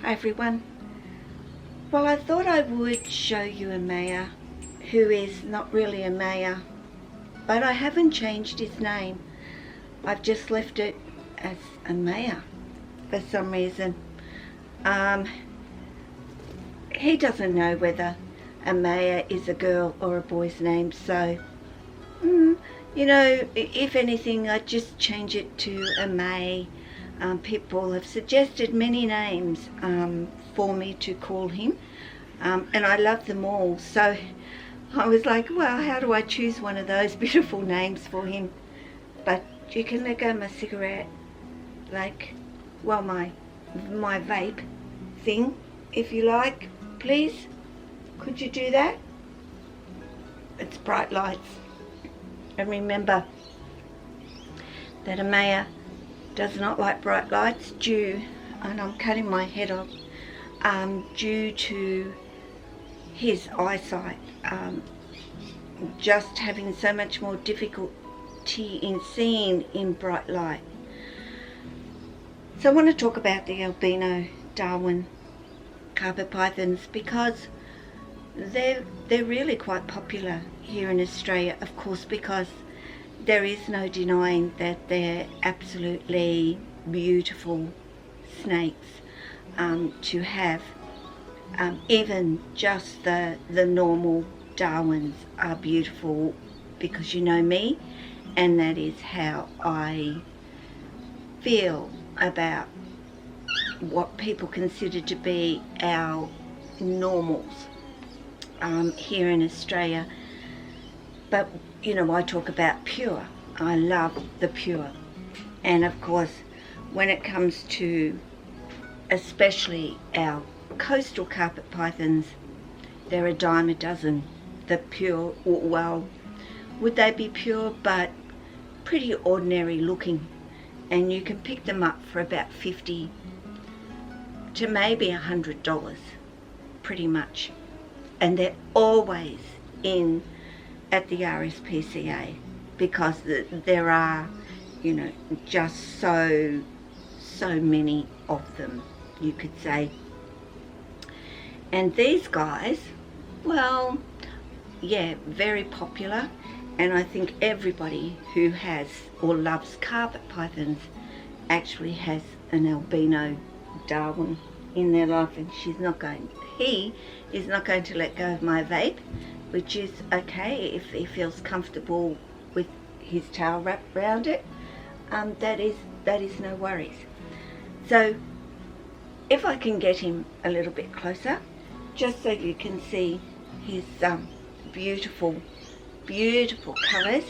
Hi everyone. Well, I thought I would show you Amai, who is not really Amai, but I haven't changed his name. I've just left it as Amai for some reason. He doesn't know whether Amai is a girl or a boy's name, so you know, if anything, I'd just change it to Amai. People have suggested many names for me to call him, and I love them all, so I was like, well, how do I choose one of those beautiful names for him? But you can let go my cigarette, like, well, my vape thing, if you like, please. Could you do that? It's bright lights. And remember that Amai does not like bright lights and I'm cutting my head off, due to his eyesight, just having so much more difficulty in seeing in bright light. So I want to talk about the Albino Darwin Carpet pythons because they're really quite popular here in Australia, of course, because there is no denying that they're absolutely beautiful snakes to have. Even just the normal Darwins are beautiful, because you know me, and that is how I feel about what people consider to be our normals here in Australia. But you know, I talk about pure. I love the pure. And of course, when it comes to especially our coastal carpet pythons, they're a dime a dozen. The pure, well, would they be pure, but pretty ordinary looking. And you can pick them up for about $50 to maybe $100, pretty much. And they're always in at the RSPCA, because there are, you know, just so many of them, you could say. And these guys, well, yeah, very popular, and I think everybody who has or loves carpet pythons actually has an Albino Darwin in their life, and he is not going to let go of my vape, which is okay if he feels comfortable with his tail wrapped around it. That is no worries. So if I can get him a little bit closer, just so you can see his beautiful colours,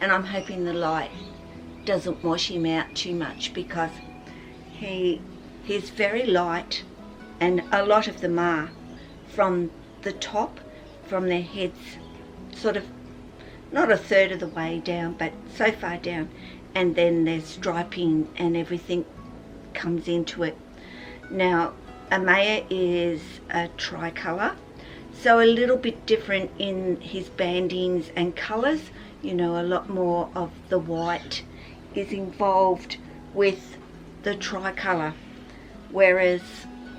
and I'm hoping the light doesn't wash him out too much, because he's very light, and a lot of them are from the top, from their heads, sort of not a third of the way down, but so far down, and then their striping and everything comes into it. Now Amai is a tricolour, so a little bit different in his bandings and colours. You know, a lot more of the white is involved with the tricolour, whereas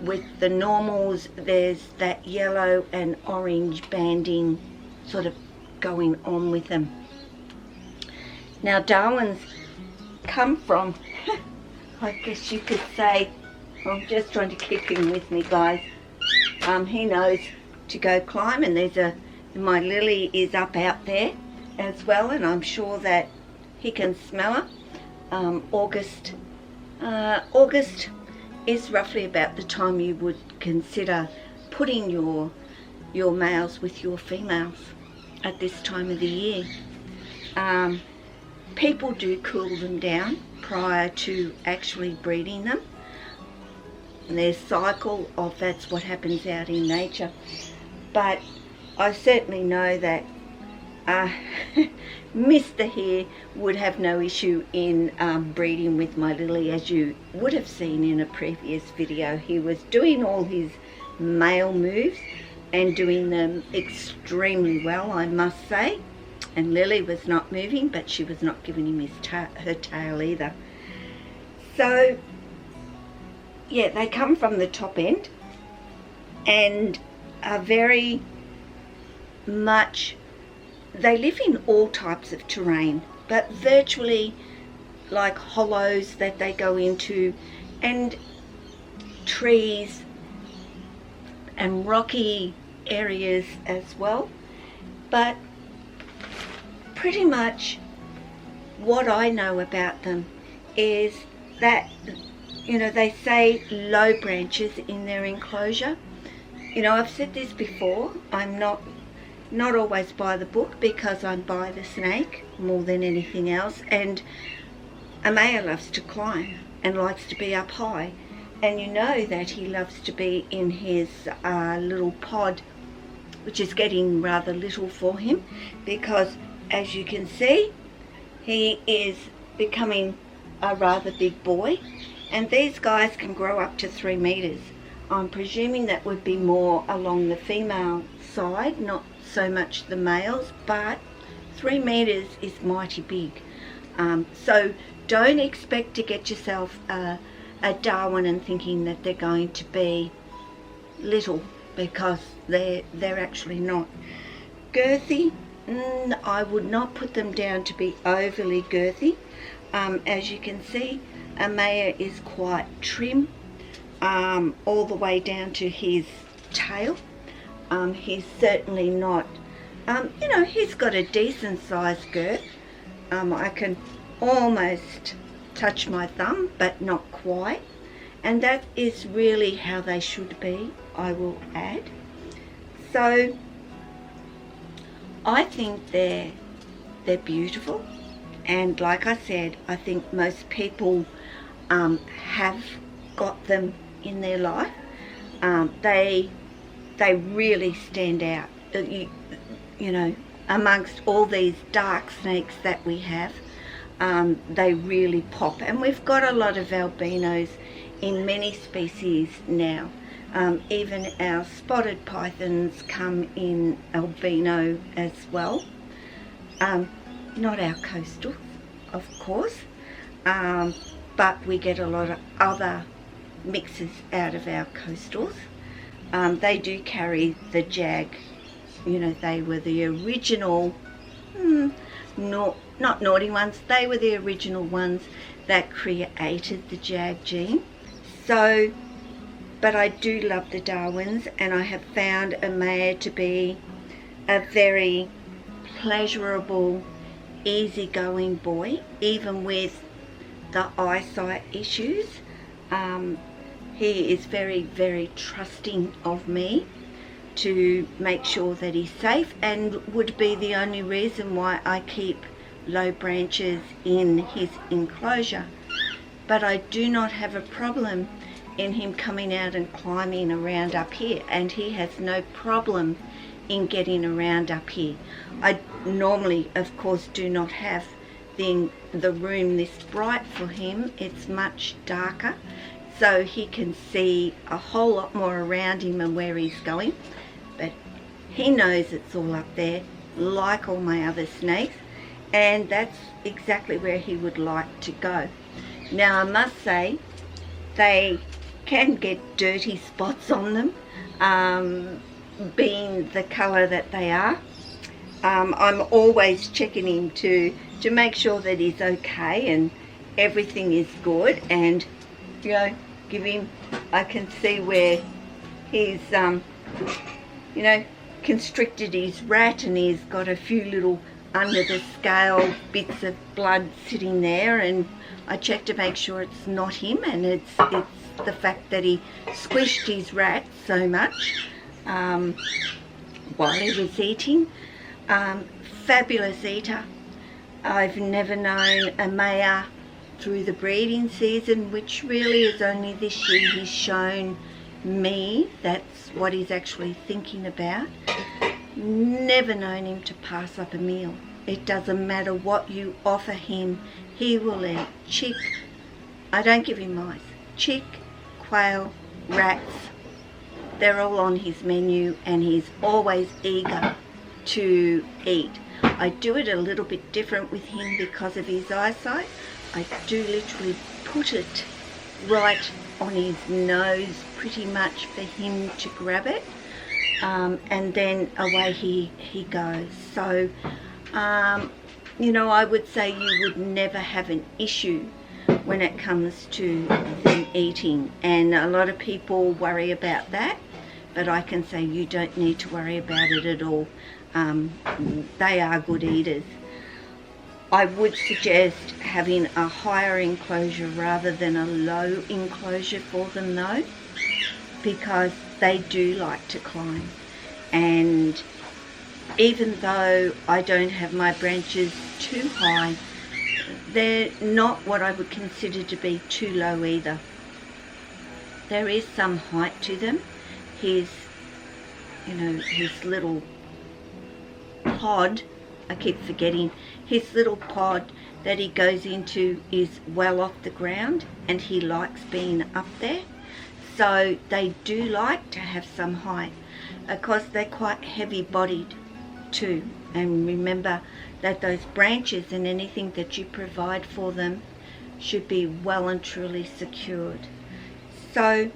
with the normals there's that yellow and orange banding sort of going on with them. Now Darwins come from I guess you could say, I'm just trying to keep him with me, guys. He knows to go climb, and my Lily is up out there as well, and I'm sure that he can smell her. August is roughly about the time you would consider putting your males with your females at this time of the year. People do cool them down prior to actually breeding them. Their cycle of that's what happens out in nature. But I certainly know that Mr. here would have no issue in breeding with my Lily, as you would have seen in a previous video. He was doing all his male moves and doing them extremely well, I must say. And Lily was not moving, but she was not giving him her tail either. So yeah, they come from the top end and are very much, they live in all types of terrain, but virtually like hollows that they go into, and trees and rocky areas as well. But pretty much what I know about them is that, you know, they say low branches in their enclosure. You know, I've said this before, I'm not always by the book, because I'm by the snake more than anything else. And Amai loves to climb and likes to be up high, and you know that he loves to be in his little pod, which is getting rather little for him, because as you can see, he is becoming a rather big boy, and these guys can grow up to 3 meters. I'm presuming that would be more along the female side, not so much the males, but 3 meters is mighty big. So don't expect to get yourself a Darwin and thinking that they're going to be little, because they're actually not. Girthy, I would not put them down to be overly girthy. As you can see, Amai is quite trim, all the way down to his tail. He's certainly not, you know, he's got a decent sized girth. I can almost touch my thumb, but not quite, and that is really how they should be, I will add. So I think they're beautiful, and like I said, I think most people have got them in their life. They really stand out, you know, amongst all these dark snakes that we have. They really pop, and we've got a lot of albinos in many species now. Even our spotted pythons come in albino as well. Not our coastals, of course, but we get a lot of other mixes out of our coastals. They do carry the jag. You know, they were the original, not naughty ones, they were the original ones that created the jag gene. So, but I do love the Darwins, and I have found Amai to be a very pleasurable, easygoing boy, even with the eyesight issues. He is very, very trusting of me to make sure that he's safe, and would be the only reason why I keep low branches in his enclosure. But I do not have a problem in him coming out and climbing around up here, and he has no problem in getting around up here. I normally, of course, do not have the room this bright for him. It's much darker, so he can see a whole lot more around him and where he's going. But he knows it's all up there, like all my other snakes, and that's exactly where he would like to go. Now, I must say, they can get dirty spots on them, being the colour that they are. I'm always checking him to make sure that he's okay and everything is good, and you know, give him, I can see where he's you know, constricted his rat, and he's got a few little under the scale bits of blood sitting there, and I check to make sure it's not him, and it's the fact that he squished his rat so much while he was eating. Fabulous eater. I've never known a mare through the breeding season, which really is only this year he's shown me that's what he's actually thinking about. Never known him to pass up a meal. It doesn't matter what you offer him, he will eat chick. I don't give him mice. Chick, quail, rats, they're all on his menu, and he's always eager to eat. I do it a little bit different with him because of his eyesight. I do literally put it right on his nose pretty much for him to grab it, and then away he goes. So you know, I would say you would never have an issue when it comes to them eating, and a lot of people worry about that, but I can say you don't need to worry about it at all. They are good eaters. I would suggest having a higher enclosure rather than a low enclosure for them though, because they do like to climb. And even though I don't have my branches too high, they're not what I would consider to be too low either. There is some height to them. His, you know, his little pod, I keep forgetting, his little pod that he goes into is well off the ground, and he likes being up there. So they do like to have some height. Of course, they're quite heavy bodied too, and remember that those branches and anything that you provide for them should be well and truly secured. So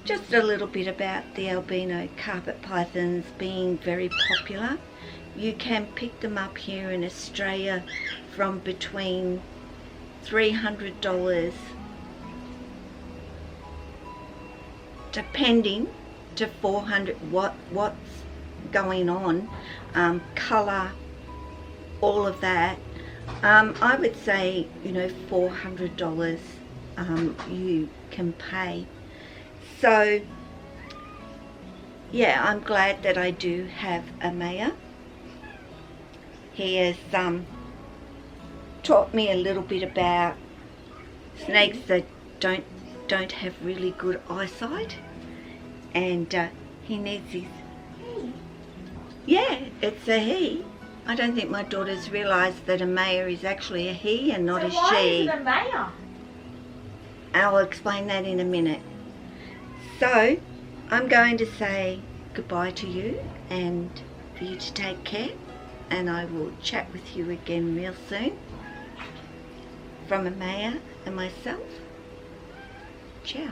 just a little bit about the albino carpet pythons being very popular. You can pick them up here in Australia from between $300 depending to $400, what's going on, colour, all of that. I would say, you know, $400 you can pay. So yeah, I'm glad that I do have Amai. He has taught me a little bit about snakes that don't have really good eyesight, and he needs his, yeah, it's a he. I don't think my daughter's realised that Amai is actually a he and not a she. Why is it Amai? I'll explain that in a minute. So I'm going to say goodbye to you and for you to take care, and I will chat with you again real soon. From Amai and myself, ciao.